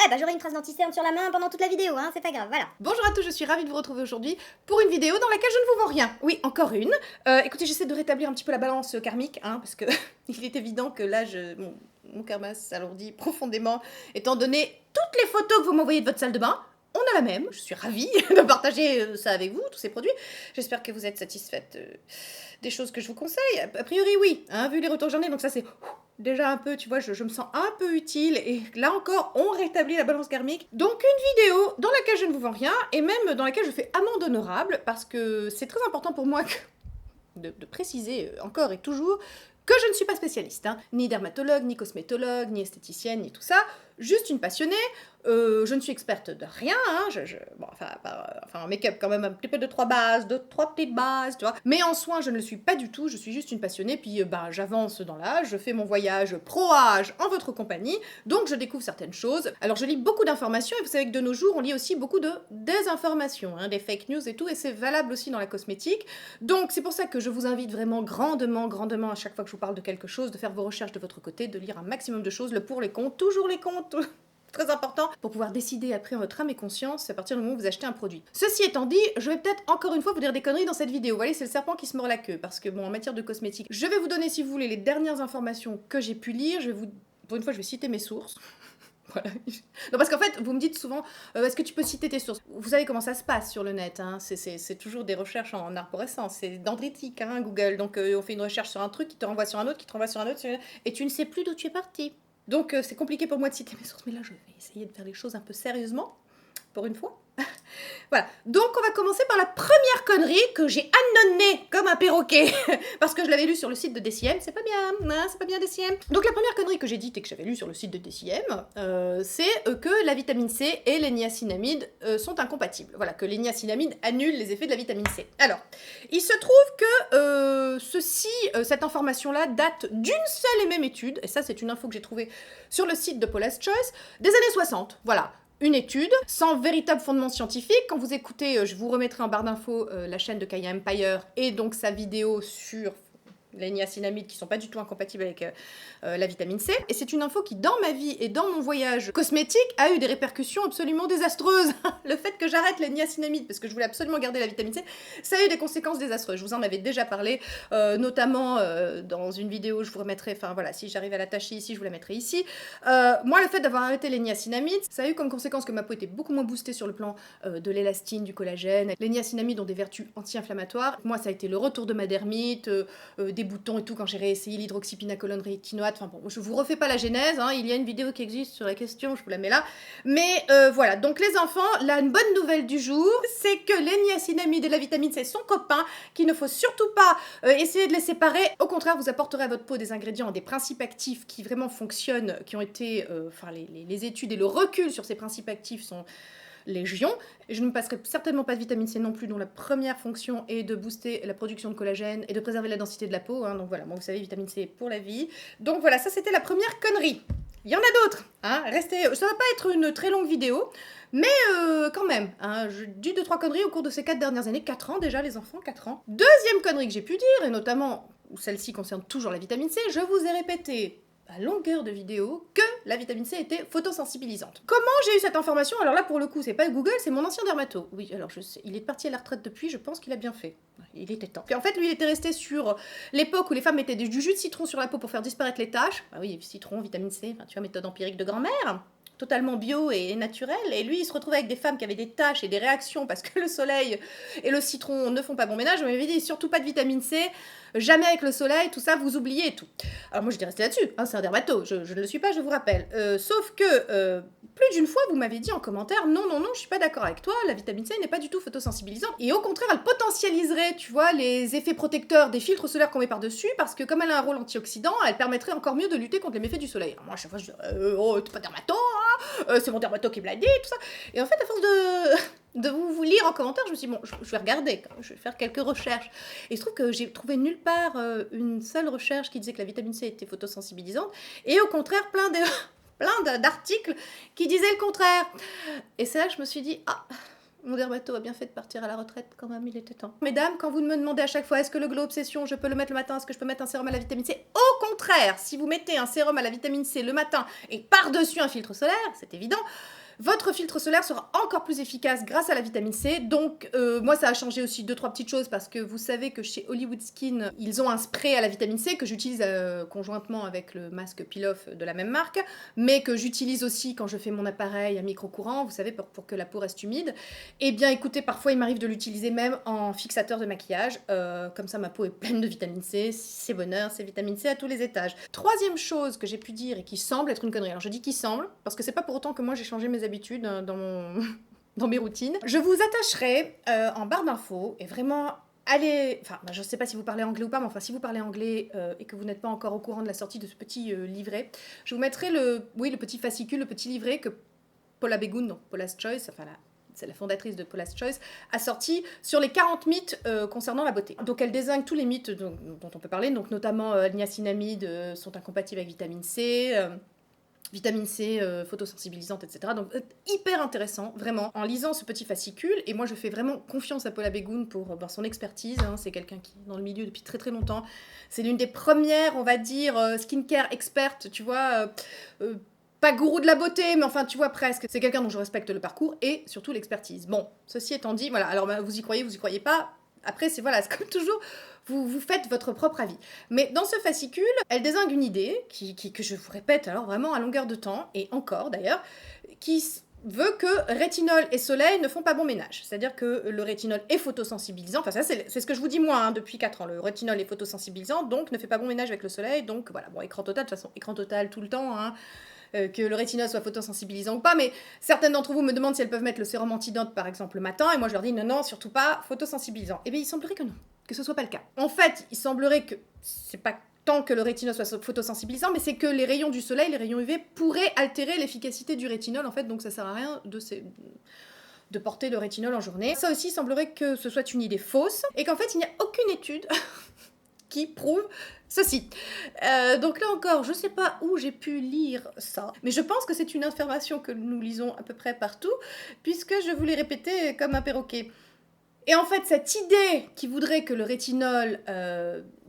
bah j'aurai une trace d'anti-cerne sur la main pendant toute la vidéo, hein, c'est pas grave, voilà. Bonjour à tous, je suis ravie de vous retrouver aujourd'hui pour une vidéo dans laquelle je ne vous vends rien. Oui, encore une. Écoutez, j'essaie de rétablir un petit peu la balance karmique, hein, parce que il est évident que là, mon karma s'alourdit profondément, étant donné toutes les photos que vous m'envoyez de votre salle de bain. On a la même, je suis ravie de partager ça avec vous, tous ces produits. J'espère que vous êtes satisfaite des choses que je vous conseille. A priori, oui, hein, vu les retours que j'en ai, donc ça c'est déjà un peu, tu vois, je me sens un peu utile. Et là encore, on rétablit la balance karmique. Donc une vidéo dans laquelle je ne vous vends rien, et même dans laquelle je fais amende honorable, parce que c'est très important pour moi de préciser encore et toujours que je ne suis pas spécialiste, hein, ni dermatologue, ni cosmétologue, ni esthéticienne, ni tout ça, juste une passionnée. Je ne suis experte de rien, hein, bon, enfin en make-up quand même un petit peu de trois petites bases, tu vois. Mais en soins, je ne le suis pas du tout, je suis juste une passionnée, puis j'avance dans l'âge, je fais mon voyage pro-âge en votre compagnie, donc je découvre certaines choses. Alors je lis beaucoup d'informations, et vous savez que de nos jours, on lit aussi beaucoup de désinformations, hein, des fake news et tout, et c'est valable aussi dans la cosmétique. Donc c'est pour ça que je vous invite vraiment grandement, à chaque fois que je vous parle de quelque chose, de faire vos recherches de votre côté, de lire un maximum de choses, le pour, les contre, toujours les contre. Très important pour pouvoir décider après en votre âme et conscience à partir du moment où vous achetez un produit. Ceci étant dit, je vais peut-être encore une fois vous dire des conneries dans cette vidéo. Vous voyez, c'est le serpent qui se mord la queue. Parce que bon, en matière de cosmétique, je vais vous donner, si vous voulez, les dernières informations que j'ai pu lire. Pour une fois, je vais citer mes sources. Voilà. Non, parce qu'en fait, vous me dites souvent, est-ce que tu peux citer tes sources? Vous savez comment ça se passe sur le net, hein, c'est toujours des recherches en arborescence, c'est dendritique, hein, Google. Donc on fait une recherche sur un truc qui te renvoie sur un autre, qui te renvoie sur un autre, et tu ne sais plus d'où tu es parti. Donc c'est compliqué pour moi de citer mes sources, mais là je vais essayer de faire les choses un peu sérieusement, pour une fois. Voilà, donc on va commencer par la première connerie que j'ai annonnée comme un perroquet, parce que je l'avais lu sur le site de DCM, c'est pas bien, hein, c'est pas bien DCM. Donc la première connerie que j'ai dite et que j'avais lue sur le site de DCM, c'est que la vitamine C et les niacinamides sont incompatibles. Voilà, que les niacinamides annulent les effets de la vitamine C. Alors, il se trouve que cette information-là date d'une seule et même étude, et ça c'est une info que j'ai trouvée sur le site de Paula's Choice, des années 60, voilà. Une étude, sans véritable fondement scientifique. Quand vous écoutez, je vous remettrai en barre d'infos la chaîne de Kaya Empire et donc sa vidéo sur les niacinamides qui sont pas du tout incompatibles avec la vitamine C. Et c'est une info qui, dans ma vie et dans mon voyage cosmétique, a eu des répercussions absolument désastreuses. Le fait que j'arrête les niacinamides, parce que je voulais absolument garder la vitamine C, ça a eu des conséquences désastreuses. Je vous en avais déjà parlé, notamment dans une vidéo, je vous remettrai, enfin voilà, si j'arrive à l'attacher ici, je vous la mettrai ici. Moi, le fait d'avoir arrêté les niacinamides, ça a eu comme conséquence que ma peau était beaucoup moins boostée sur le plan de l'élastine, du collagène. Les niacinamides ont des vertus anti-inflammatoires. Moi, ça a été le retour de ma dermite, des boutons et tout quand j'ai réessayé l'hydroxypinacolone rétinoate. Enfin bon, je vous refais pas la genèse, hein, il y a une vidéo qui existe sur la question, je vous la mets là. Mais voilà, donc les enfants, là, une bonne nouvelle du jour, c'est que les niacinamides et la vitamine C sont copains, qu'il ne faut surtout pas essayer de les séparer. Au contraire, vous apporterez à votre peau des ingrédients, des principes actifs qui vraiment fonctionnent, qui ont été, les études et le recul sur ces principes actifs sont légion. Je ne passerai certainement pas de vitamine C non plus, dont la première fonction est de booster la production de collagène et de préserver la densité de la peau. Hein. Donc voilà, bon, vous savez, vitamine C pour la vie. Donc voilà, ça c'était la première connerie. Il y en a d'autres. Hein. Restez, ça va pas être une très longue vidéo, mais quand même, hein, j'ai dit 2-3 conneries au cours de ces 4 dernières années. 4 ans déjà, les enfants, 4 ans. Deuxième connerie que j'ai pu dire, et notamment, celle-ci concerne toujours la vitamine C, je vous ai répété à longueur de vidéo que la vitamine C était photosensibilisante. Comment j'ai eu cette information? Alors là, pour le coup, c'est pas Google, c'est mon ancien dermato. Oui, alors je sais, il est parti à la retraite depuis, je pense qu'il a bien fait. Il était temps. Puis en fait, lui, il était resté sur l'époque où les femmes mettaient du jus de citron sur la peau pour faire disparaître les taches. Ah oui, citron, vitamine C, enfin, tu vois, méthode empirique de grand-mère. Totalement bio et naturel, et lui il se retrouvait avec des femmes qui avaient des taches et des réactions parce que le soleil et le citron ne font pas bon ménage. On m'avait dit surtout pas de vitamine C, jamais avec le soleil, tout ça, vous oubliez et tout. Alors moi j'étais restée là-dessus, hein, c'est un dermato, je ne le suis pas, je vous rappelle. Sauf que plus d'une fois vous m'avez dit en commentaire, non, je suis pas d'accord avec toi, la vitamine C n'est pas du tout photosensibilisante, et au contraire elle potentialiserait, tu vois, les effets protecteurs des filtres solaires qu'on met par-dessus, parce que comme elle a un rôle antioxydant, elle permettrait encore mieux de lutter contre les méfaits du soleil. Alors moi à chaque fois je dis, oh t'es pas dermato, hein, c'est mon dermato qui me l'a dit, tout ça. Et en fait à force de vous lire en commentaire, je me suis dit, bon, je vais regarder, je vais faire quelques recherches. Et il se trouve que j'ai trouvé nulle part une seule recherche qui disait que la vitamine C était photosensibilisante, et au contraire, plein d'articles qui disaient le contraire. Et c'est là que je me suis dit, ah, Mon dermato a bien fait de partir à la retraite quand même, il était temps. Mesdames, quand vous me demandez à chaque fois est-ce que le Glow Obsession, je peux le mettre le matin, est-ce que je peux mettre un sérum à la vitamine C? Au contraire, si vous mettez un sérum à la vitamine C le matin et par-dessus un filtre solaire, c'est évident, votre filtre solaire sera encore plus efficace grâce à la vitamine C. Donc, moi, ça a changé aussi 2-3 petites choses parce que vous savez que chez Hollywood Skin, ils ont un spray à la vitamine C que j'utilise conjointement avec le masque Peel-Off de la même marque, mais que j'utilise aussi quand je fais mon appareil à micro-courant, vous savez, pour que la peau reste humide. Eh bien, écoutez, parfois, il m'arrive de l'utiliser même en fixateur de maquillage. Comme ça, ma peau est pleine de vitamine C. C'est bonheur, c'est vitamine C à tous les étages. Troisième chose que j'ai pu dire et qui semble être une connerie. Alors, je dis qui semble, parce que c'est pas pour autant que moi, j'ai changé mes habitudes dans mes routines. Je vous attacherai en barre d'infos et vraiment allez, enfin je sais pas si vous parlez anglais ou pas, mais enfin si vous parlez anglais et que vous n'êtes pas encore au courant de la sortie de ce petit livret, je vous mettrai le petit fascicule, le petit livret que Paula Begoun, donc Paula's Choice, enfin c'est la fondatrice de Paula's Choice, a sorti sur les 40 mythes concernant la beauté. Donc elle désigne tous les mythes dont on peut parler, donc notamment niacinamide sont incompatibles avec vitamine C, vitamine C, photosensibilisante, etc. Donc hyper intéressant, vraiment. En lisant ce petit fascicule, et moi je fais vraiment confiance à Paula Begoun pour son expertise, hein, c'est quelqu'un qui est dans le milieu depuis très très longtemps. C'est l'une des premières, on va dire, skincare expertes, tu vois, pas gourou de la beauté, mais enfin tu vois presque. C'est quelqu'un dont je respecte le parcours et surtout l'expertise. Bon, ceci étant dit, voilà, alors vous y croyez pas. Après, c'est voilà, c'est comme toujours, vous faites votre propre avis. Mais dans ce fascicule, elle désigne une idée, que je vous répète alors vraiment à longueur de temps, et encore d'ailleurs, qui veut que rétinol et soleil ne font pas bon ménage. C'est-à-dire que le rétinol est photosensibilisant, enfin ça c'est ce que je vous dis moi hein, depuis 4 ans, le rétinol est photosensibilisant, donc ne fait pas bon ménage avec le soleil, donc voilà, bon écran total, de toute façon écran total tout le temps, hein, que le rétinol soit photosensibilisant ou pas, mais certaines d'entre vous me demandent si elles peuvent mettre le sérum antidote par exemple le matin, et moi je leur dis non, surtout pas photosensibilisant. Et bien il semblerait que non, que ce soit pas le cas. En fait, il semblerait que c'est pas tant que le rétinol soit photosensibilisant, mais c'est que les rayons du soleil, les rayons UV, pourraient altérer l'efficacité du rétinol en fait, donc ça sert à rien de porter le rétinol en journée. Ça aussi, il semblerait que ce soit une idée fausse, et qu'en fait il n'y a aucune étude qui prouve ceci. Donc là encore, je sais pas où j'ai pu lire ça, mais je pense que c'est une information que nous lisons à peu près partout, puisque je vous l'ai répété comme un perroquet. Et en fait, cette idée qui voudrait que le rétinol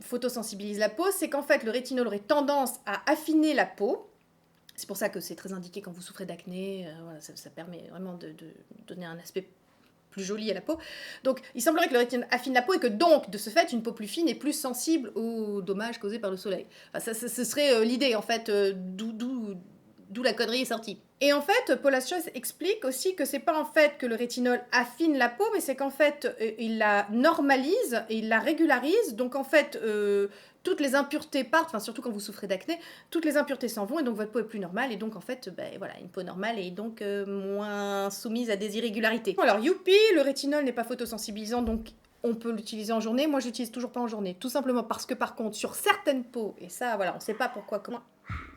photosensibilise la peau, c'est qu'en fait, le rétinol aurait tendance à affiner la peau. C'est pour ça que c'est très indiqué quand vous souffrez d'acné, voilà, ça permet vraiment de donner un aspect plus jolie à la peau. Donc, il semblerait que le rétinol affine la peau et que donc, de ce fait, une peau plus fine est plus sensible aux dommages causés par le soleil. Enfin, ce serait l'idée, en fait, d'où la connerie est sortie. Et en fait, Paula's Choice explique aussi que c'est pas en fait que le rétinol affine la peau, mais c'est qu'en fait, il la normalise et il la régularise. Donc en fait, toutes les impuretés partent, enfin surtout quand vous souffrez d'acné, toutes les impuretés s'en vont et donc votre peau est plus normale et donc en fait, ben voilà, une peau normale est donc moins soumise à des irrégularités. Alors youpi, le rétinol n'est pas photosensibilisant, donc on peut l'utiliser en journée. Moi, j'utilise toujours pas en journée, tout simplement parce que par contre, sur certaines peaux, et ça, voilà, on sait pas pourquoi, comment.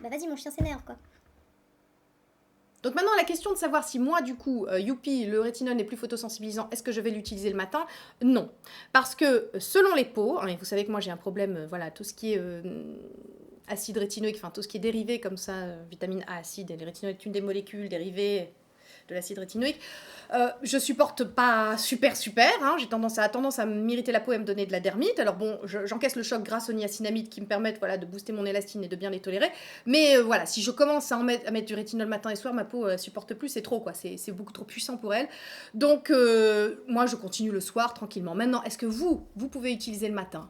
Bah vas-y, mon chien s'énerve, quoi. Donc maintenant, la question de savoir si moi, du coup, youpi, le rétinol n'est plus photosensibilisant, est-ce que je vais l'utiliser le matin? Non. Parce que selon les peaux, hein, et vous savez que moi j'ai un problème, voilà, tout ce qui est acide rétinoïque, enfin tout ce qui est dérivé comme ça, vitamine A acide, et le rétinol est une des molécules dérivées de l'acide rétinoïque. Je supporte pas super, hein, j'ai tendance à m'irriter la peau et à me donner de la dermite. Alors bon, j'encaisse le choc grâce aux niacinamides qui me permettent voilà, de booster mon élastine et de bien les tolérer. Mais voilà, si je commence à mettre du rétinol matin et soir, ma peau supporte plus, c'est trop quoi, c'est beaucoup trop puissant pour elle. Donc moi je continue le soir tranquillement. Maintenant, est-ce que vous pouvez utiliser le matin?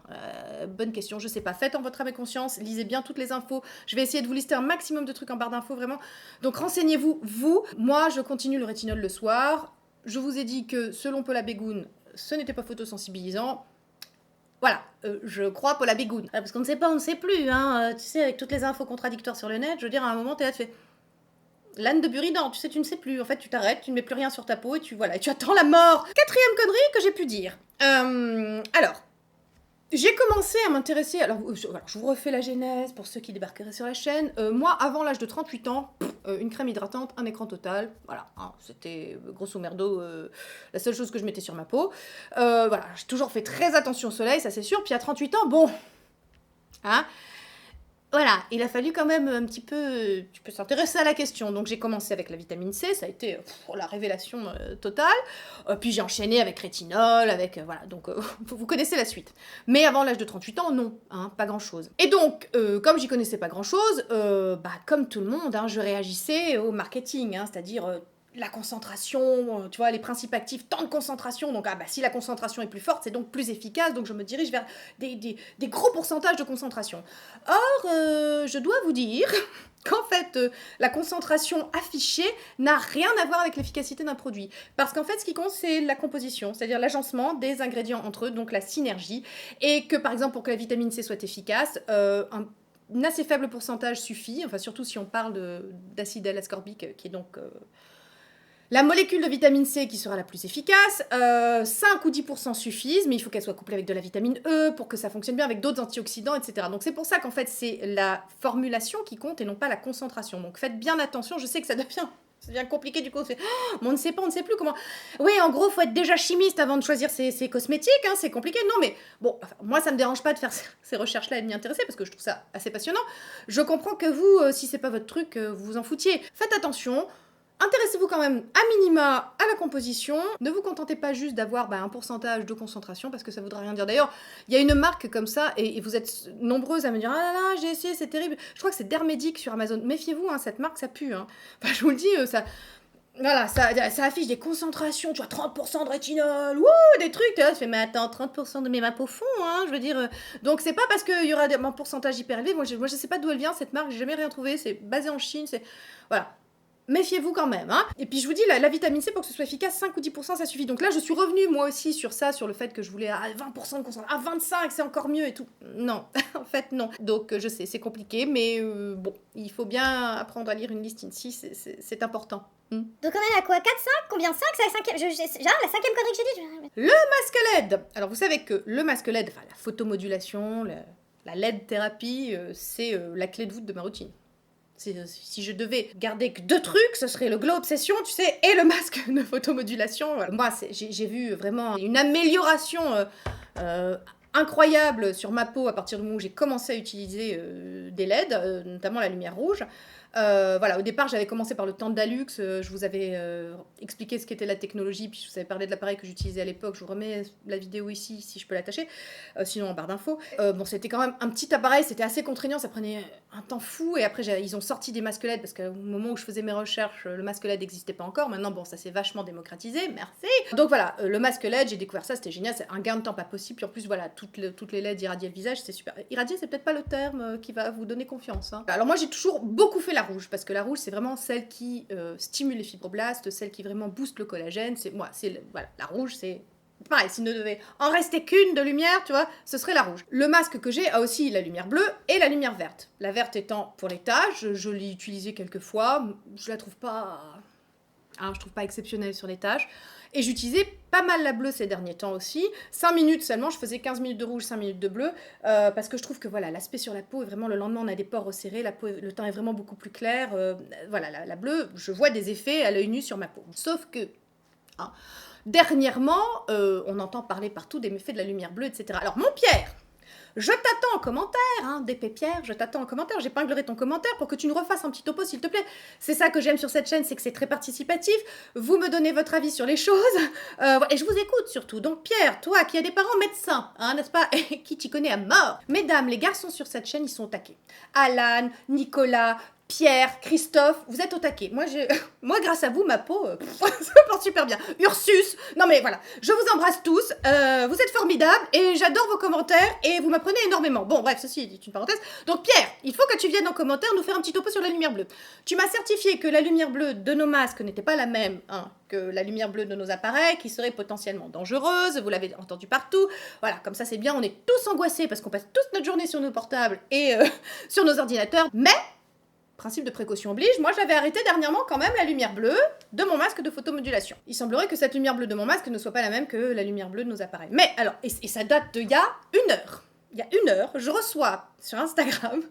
Bonne question, je sais pas. Faites en votre âme et conscience, lisez bien toutes les infos. Je vais essayer de vous lister un maximum de trucs en barre d'infos, vraiment. Donc renseignez-vous, Moi, je continue le rétinol le soir. Je vous ai dit que selon Paula Begoun, ce n'était pas photosensibilisant. Voilà, je crois Paula Begoun. Parce qu'on ne sait pas, on ne sait plus. Hein. Tu sais, avec toutes les infos contradictoires sur le net, je veux dire, à un moment, t'es là, tu fais... L'âne de Buridan, tu sais, tu ne sais plus. En fait, tu t'arrêtes, tu ne mets plus rien sur ta peau et tu attends la mort. Quatrième connerie que j'ai pu dire. Alors, j'ai commencé à m'intéresser, alors je vous refais la genèse pour ceux qui débarqueraient sur la chaîne. Moi, avant l'âge de 38 ans, une crème hydratante, un écran total, voilà, hein, c'était grosso merdo la seule chose que je mettais sur ma peau. Voilà, j'ai toujours fait très attention au soleil, ça c'est sûr, puis à 38 ans, bon, hein, voilà, il a fallu quand même un petit peu, tu peux s'intéresser à la question. Donc j'ai commencé avec la vitamine C, ça a été la révélation totale. Puis j'ai enchaîné avec rétinol, avec voilà, donc vous connaissez la suite. Mais avant l'âge de 38 ans, non, hein, pas grand-chose. Et donc, comme j'y connaissais pas grand-chose, comme tout le monde, hein, je réagissais au marketing, hein, c'est-à-dire la concentration, tu vois, les principes actifs, tant de concentration, donc si la concentration est plus forte, c'est donc plus efficace, donc je me dirige vers des gros pourcentages de concentration. Or, je dois vous dire qu'en fait, la concentration affichée n'a rien à voir avec l'efficacité d'un produit. Parce qu'en fait, ce qui compte, c'est la composition, c'est-à-dire l'agencement des ingrédients entre eux, donc la synergie, et que par exemple, pour que la vitamine C soit efficace, un assez faible pourcentage suffit, enfin surtout si on parle d'acide L-ascorbique, qui est donc la molécule de vitamine C qui sera la plus efficace. 5 ou 10% suffisent, mais il faut qu'elle soit couplée avec de la vitamine E pour que ça fonctionne bien avec d'autres antioxydants, etc. Donc c'est pour ça qu'en fait c'est la formulation qui compte et non pas la concentration. Donc faites bien attention, je sais que ça devient compliqué du coup, mais on ne sait pas, on ne sait plus comment... Oui, en gros, faut être déjà chimiste avant de choisir ses cosmétiques, hein, c'est compliqué. Non, mais bon, enfin, moi, ça me dérange pas de faire ces recherches-là et de m'y intéresser, parce que je trouve ça assez passionnant. Je comprends que vous, si c'est pas votre truc, vous vous en foutiez. Faites attention, intéressez-vous quand même à minima à la composition. Ne vous contentez pas juste d'avoir un pourcentage de concentration, parce que ça voudra rien dire. D'ailleurs, il y a une marque comme ça, et vous êtes nombreuses à me dire « Ah là là, j'ai essayé, c'est terrible ». Je crois que c'est Dermedic sur Amazon. Méfiez-vous, hein, cette marque, ça pue. Hein. Enfin, je vous le dis, ça... Voilà, ça affiche des concentrations, tu vois, 30% de rétinol, wouh, des trucs, tu vois, tu fais, mais attends, 30% de mes vapes au fond, hein, je veux dire, donc c'est pas parce qu'il y aura un pourcentage hyper élevé, moi je sais pas d'où elle vient, cette marque, j'ai jamais rien trouvé, c'est basé en Chine, c'est, voilà. Méfiez-vous quand même, hein. Et puis je vous dis, la vitamine C, pour que ce soit efficace, 5 ou 10% ça suffit. Donc là, je suis revenue moi aussi sur ça, sur le fait que je voulais 20% de concentration, 25, c'est encore mieux et tout. Non, en fait non. Donc je sais, c'est compliqué, mais bon, il faut bien apprendre à lire une liste ici, c'est important. Donc on en a quoi, 4, 5? Combien? 5? C'est la cinquième, genre la cinquième connerie que j'ai dit. Le masque LED. Alors vous savez que le masque LED, enfin la photomodulation, la LED thérapie, c'est la clé de voûte de ma routine. Si je devais garder que 2 trucs, ce serait le Glow Obsession, tu sais, et le masque de photomodulation. Moi, j'ai vu vraiment une amélioration incroyable sur ma peau à partir du moment où j'ai commencé à utiliser des LED, notamment la lumière rouge. Voilà, au départ, j'avais commencé par le Tandalux. Je vous avais expliqué ce qu'était la technologie, puis je vous avais parlé de l'appareil que j'utilisais à l'époque. Je vous remets la vidéo ici, si je peux l'attacher, sinon en barre d'infos. Bon, c'était quand même un petit appareil, c'était assez contraignant, ça prenait un temps fou. Et après, ils ont sorti des masques LED, parce qu'au moment où je faisais mes recherches, le masque LED n'existait pas encore. Maintenant, bon, ça s'est vachement démocratisé, merci. Donc voilà, le masque LED, j'ai découvert ça, c'était génial, c'est un gain de temps pas possible. Puis en plus, voilà, toutes les LED irradiaient le visage, c'est super. Irradier, c'est peut-être pas le terme qui va vous donner confiance. Hein. Alors moi, j'ai toujours beaucoup fait la rouge, parce que la rouge, c'est vraiment celle qui stimule les fibroblastes, celle qui vraiment booste le collagène. Voilà, la rouge, c'est pareil, s'il ne devait en rester qu'une de lumière, tu vois, ce serait la rouge. Le masque que j'ai a aussi la lumière bleue et la lumière verte. La verte étant pour les taches, je l'ai utilisée quelques fois, je la trouve pas... Hein, je trouve pas exceptionnelle sur les taches. Et j'utilisais pas mal la bleue ces derniers temps aussi. 5 minutes seulement, je faisais 15 minutes de rouge, 5 minutes de bleu, parce que je trouve que voilà, l'aspect sur la peau est vraiment, le lendemain on a des pores resserrés, le teint est vraiment beaucoup plus clair. Voilà, la bleue, je vois des effets à l'œil nu sur ma peau. Sauf que, hein, dernièrement, on entend parler partout des méfaits de la lumière bleue, etc. Alors mon Pierre, je t'attends en commentaire, hein, DP Pierre, je t'attends en commentaire, j'épinglerai ton commentaire pour que tu nous refasses un petit topo s'il te plaît. C'est ça que j'aime sur cette chaîne, c'est que c'est très participatif, vous me donnez votre avis sur les choses, et je vous écoute surtout. Donc Pierre, toi qui as des parents médecins, hein, n'est-ce pas, et qui t'y connais à mort. Mesdames, les garçons sur cette chaîne, ils sont au taquet. Alan, Nicolas, Pierre, Christophe, vous êtes au taquet. Moi, grâce à vous, ma peau, ça porte super bien. Ursus, non mais voilà, je vous embrasse tous, vous êtes formidables et j'adore vos commentaires et vous m'apprenez énormément. Bon, bref, ceci est une parenthèse. Donc Pierre, il faut que tu viennes en commentaire nous faire un petit topo sur la lumière bleue. Tu m'as certifié que la lumière bleue de nos masques n'était pas la même que la lumière bleue de nos appareils, qui serait potentiellement dangereuse, vous l'avez entendu partout. Voilà, comme ça c'est bien, on est tous angoissés parce qu'on passe toute notre journée sur nos portables et sur nos ordinateurs, mais... Principe de précaution oblige, moi j'avais arrêté dernièrement quand même la lumière bleue de mon masque de photomodulation. Il semblerait que cette lumière bleue de mon masque ne soit pas la même que la lumière bleue de nos appareils. Mais alors, et ça date d'il y a 1 heure. Il y a 1 heure, je reçois sur Instagram,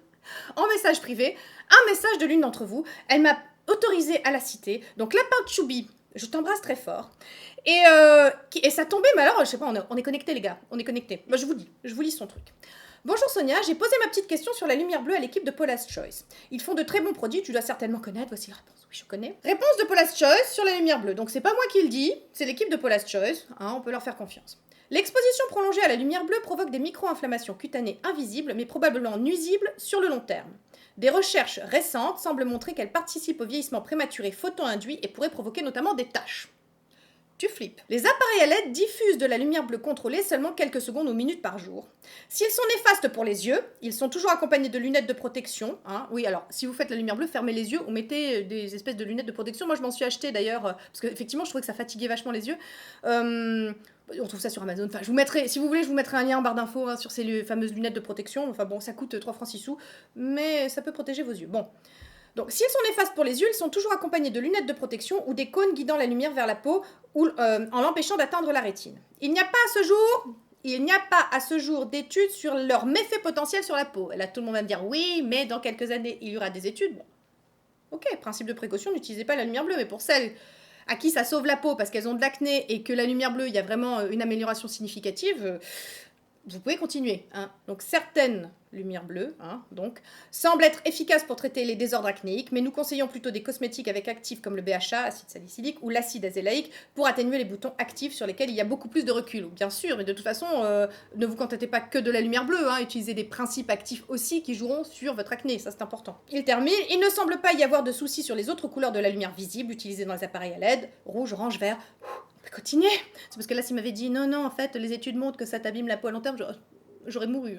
en message privé, un message de l'une d'entre vous. Elle m'a autorisé à la citer. Donc Lapin Choubi Je t'embrasse très fort. Et ça tombait, mais alors, je sais pas, on est connectés les gars, on est connectés. Bah, je vous lis son truc. Bonjour Sonia, j'ai posé ma petite question sur la lumière bleue à l'équipe de Paula's Choice. Ils font de très bons produits, tu dois certainement connaître, voici la réponse. Oui, je connais. Réponse de Paula's Choice sur la lumière bleue. Donc c'est pas moi qui le dis, c'est l'équipe de Paula's Choice, hein, on peut leur faire confiance. L'exposition prolongée à la lumière bleue provoque des micro-inflammations cutanées invisibles, mais probablement nuisibles sur le long terme. Des recherches récentes semblent montrer qu'elle participe au vieillissement prématuré photo-induit et pourrait provoquer notamment des taches. Tu flippes. Les appareils à LED diffusent de la lumière bleue contrôlée seulement quelques secondes ou minutes par jour. S'ils sont néfastes pour les yeux, ils sont toujours accompagnés de lunettes de protection. Hein. Oui, alors, si vous faites la lumière bleue, fermez les yeux ou mettez des espèces de lunettes de protection. Moi, je m'en suis acheté d'ailleurs, parce qu'effectivement, je trouvais que ça fatiguait vachement les yeux. On trouve ça sur Amazon. Enfin, je vous mettrai, si vous voulez, je vous mettrai un lien en barre d'infos hein, sur ces fameuses lunettes de protection. Enfin bon, ça coûte 3 francs 6 sous, mais ça peut protéger vos yeux. Bon. Donc, s'ils sont néfastes pour les yeux, ils sont toujours accompagnés de lunettes de protection ou des cônes guidant la lumière vers la peau ou, en l'empêchant d'atteindre la rétine. Il n'y a pas à ce jour d'études sur leur méfait potentiel sur la peau. Et là, tout le monde va me dire oui, mais dans quelques années, il y aura des études. Bon. Ok, principe de précaution, n'utilisez pas la lumière bleue, mais pour celles à qui ça sauve la peau parce qu'elles ont de l'acné et que la lumière bleue, il y a vraiment une amélioration significative, vous pouvez continuer. Hein. Donc certaines lumières bleues, hein, donc, semblent être efficaces pour traiter les désordres acnéiques, mais nous conseillons plutôt des cosmétiques avec actifs comme le BHA, acide salicylique, ou l'acide azélaïque pour atténuer les boutons actifs sur lesquels il y a beaucoup plus de recul. Bien sûr, mais de toute façon, ne vous contentez pas que de la lumière bleue, hein, utilisez des principes actifs aussi qui joueront sur votre acné, ça c'est important. Il termine, il ne semble pas y avoir de soucis sur les autres couleurs de la lumière visible utilisées dans les appareils à LED, rouge, orange, vert. On peut continuer. C'est parce que là, s'il m'avait dit non, en fait, les études montrent que ça t'abîme la peau à long terme, j'aurais mouru.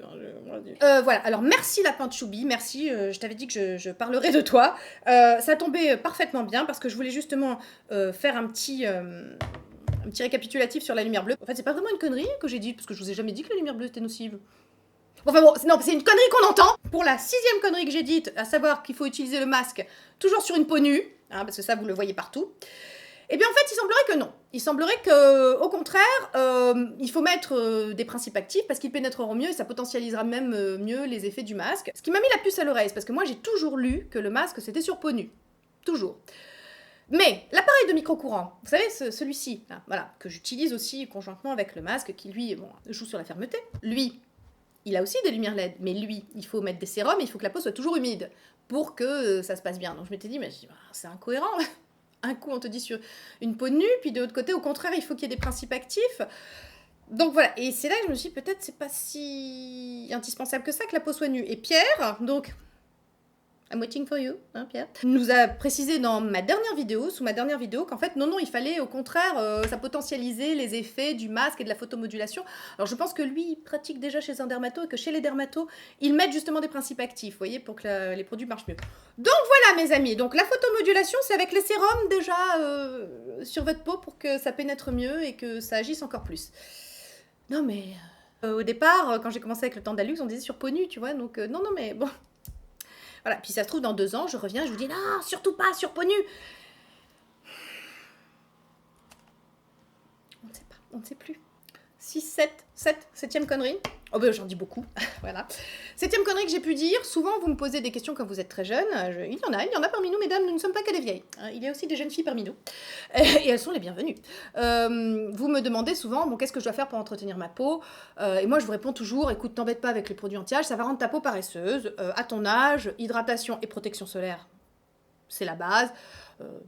Hein, voilà, alors merci Lapin de Choubi, merci, je t'avais dit que je parlerais de toi. Ça tombait parfaitement bien parce que je voulais justement faire un petit récapitulatif sur la lumière bleue. En fait, c'est pas vraiment une connerie que j'ai dit, parce que je vous ai jamais dit que la lumière bleue était nocive. Enfin bon, non, c'est une connerie qu'on entend. Pour la 6e connerie que j'ai dite, à savoir qu'il faut utiliser le masque toujours sur une peau nue, hein, parce que ça, vous le voyez partout. Eh bien, en fait, il semblerait que non. Il semblerait que, au contraire, il faut mettre des principes actifs parce qu'ils pénétreront mieux et ça potentialisera même mieux les effets du masque. Ce qui m'a mis la puce à l'oreille, c'est parce que moi, j'ai toujours lu que le masque, c'était sur peau nue. Toujours. Mais l'appareil de micro-courant, vous savez, celui-ci, là, voilà, que j'utilise aussi conjointement avec le masque, qui lui, bon, joue sur la fermeté. Lui, il a aussi des lumières LED, mais lui, il faut mettre des sérums et il faut que la peau soit toujours humide pour que ça se passe bien. Donc je m'étais dit, mais c'est incohérent. Un coup, on te dit sur une peau nue, puis de l'autre côté, au contraire, il faut qu'il y ait des principes actifs. Donc voilà, et c'est là que je me suis dit, peut-être c'est pas si indispensable que ça que la peau soit nue. Et Pierre, donc, I'm waiting for you, hein, Pierre, nous a précisé dans sous ma dernière vidéo, qu'en fait, non, il fallait au contraire, ça potentialisait les effets du masque et de la photomodulation. Alors je pense que lui, il pratique déjà chez un dermato et que chez les dermatos, ils mettent justement des principes actifs, vous voyez, pour que les produits marchent mieux. Donc voilà, mes amis, donc la photomodulation, c'est avec les sérums déjà sur votre peau pour que ça pénètre mieux et que ça agisse encore plus. Non mais, au départ, quand j'ai commencé avec le Tandalux, on disait sur peau nue, tu vois, donc non, mais bon... Voilà, puis ça se trouve, dans 2 ans, je reviens, je vous dis, non, surtout pas, sur peau nue. On ne sait pas, on ne sait plus. 6, 7e connerie. Oh ben j'en dis beaucoup, voilà. 7e connerie que j'ai pu dire, souvent vous me posez des questions quand vous êtes très jeune, il y en a parmi nous, mesdames, nous ne sommes pas que des vieilles. Il y a aussi des jeunes filles parmi nous, et elles sont les bienvenues. Vous me demandez souvent, bon, qu'est-ce que je dois faire pour entretenir ma peau, et moi je vous réponds toujours, écoute, t'embête pas avec les produits anti-âge, ça va rendre ta peau paresseuse, à ton âge, hydratation et protection solaire, c'est la base.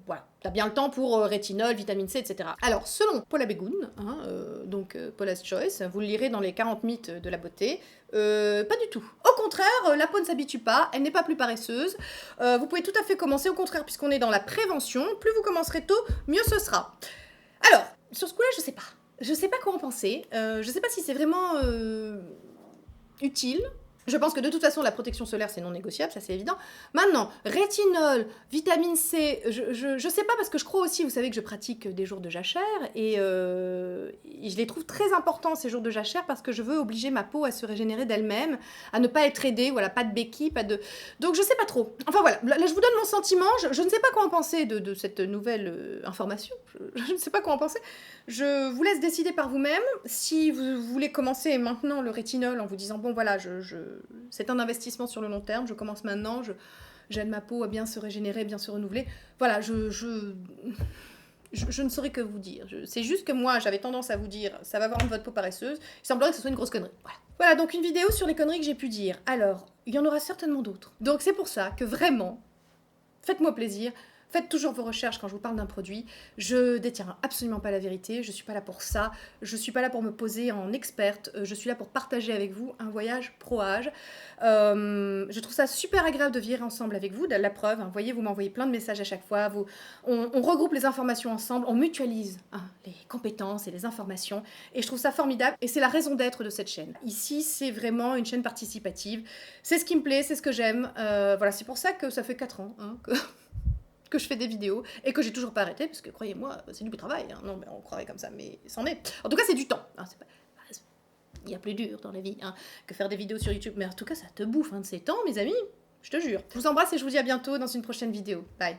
Voilà, t'as bien le temps pour rétinol, vitamine C, etc. Alors, selon Paula Begoun, hein, donc Paula's Choice, vous le lirez dans les 40 mythes de la beauté, pas du tout. Au contraire, la peau ne s'habitue pas, elle n'est pas plus paresseuse. Vous pouvez tout à fait commencer, au contraire, puisqu'on est dans la prévention, plus vous commencerez tôt, mieux ce sera. Alors, sur ce coup-là, je sais pas. Je sais pas quoi en penser. Je sais pas si c'est vraiment utile. Je pense que de toute façon, la protection solaire, c'est non négociable, ça c'est évident. Maintenant, rétinol, vitamine C, je sais pas parce que je crois aussi, vous savez que je pratique des jours de jachère et je les trouve très importants ces jours de jachère parce que je veux obliger ma peau à se régénérer d'elle-même, à ne pas être aidée, voilà, pas de béquille, pas de... Donc je sais pas trop. Enfin voilà, là je vous donne mon sentiment, je ne sais pas quoi en penser de cette nouvelle information, je ne sais pas quoi en penser. Je vous laisse décider par vous-même. Si vous voulez commencer maintenant le rétinol en vous disant, bon voilà, c'est un investissement sur le long terme, je commence maintenant, j'aide ma peau à bien se régénérer, bien se renouveler. Voilà, je Je ne saurais que vous dire. C'est juste que moi, j'avais tendance à vous dire, ça va rendre votre peau paresseuse. Il semblerait que ce soit une grosse connerie. Voilà. Voilà, donc une vidéo sur les conneries que j'ai pu dire. Alors, il y en aura certainement d'autres. Donc c'est pour ça que vraiment, faites-moi plaisir. Faites toujours vos recherches quand je vous parle d'un produit. Je détiens absolument pas la vérité, je suis pas là pour ça, je suis pas là pour me poser en experte, je suis là pour partager avec vous un voyage pro-âge. Je trouve ça super agréable de vivre ensemble avec vous, la preuve, hein, vous voyez, vous m'envoyez plein de messages à chaque fois, on regroupe les informations ensemble, on mutualise les compétences et les informations, et je trouve ça formidable, et c'est la raison d'être de cette chaîne. Ici, c'est vraiment une chaîne participative, c'est ce qui me plaît, c'est ce que j'aime, voilà, c'est pour ça que ça fait 4 ans que je fais des vidéos et que j'ai toujours pas arrêté, parce que croyez-moi, c'est du travail. Hein. Non, mais on croirait comme ça, mais c'en est. En tout cas, c'est du temps. Hein, il y a plus dur dans la vie que faire des vidéos sur YouTube. Mais en tout cas, ça te bouffe de ces temps, mes amis. Je te jure. Je vous embrasse et je vous dis à bientôt dans une prochaine vidéo. Bye.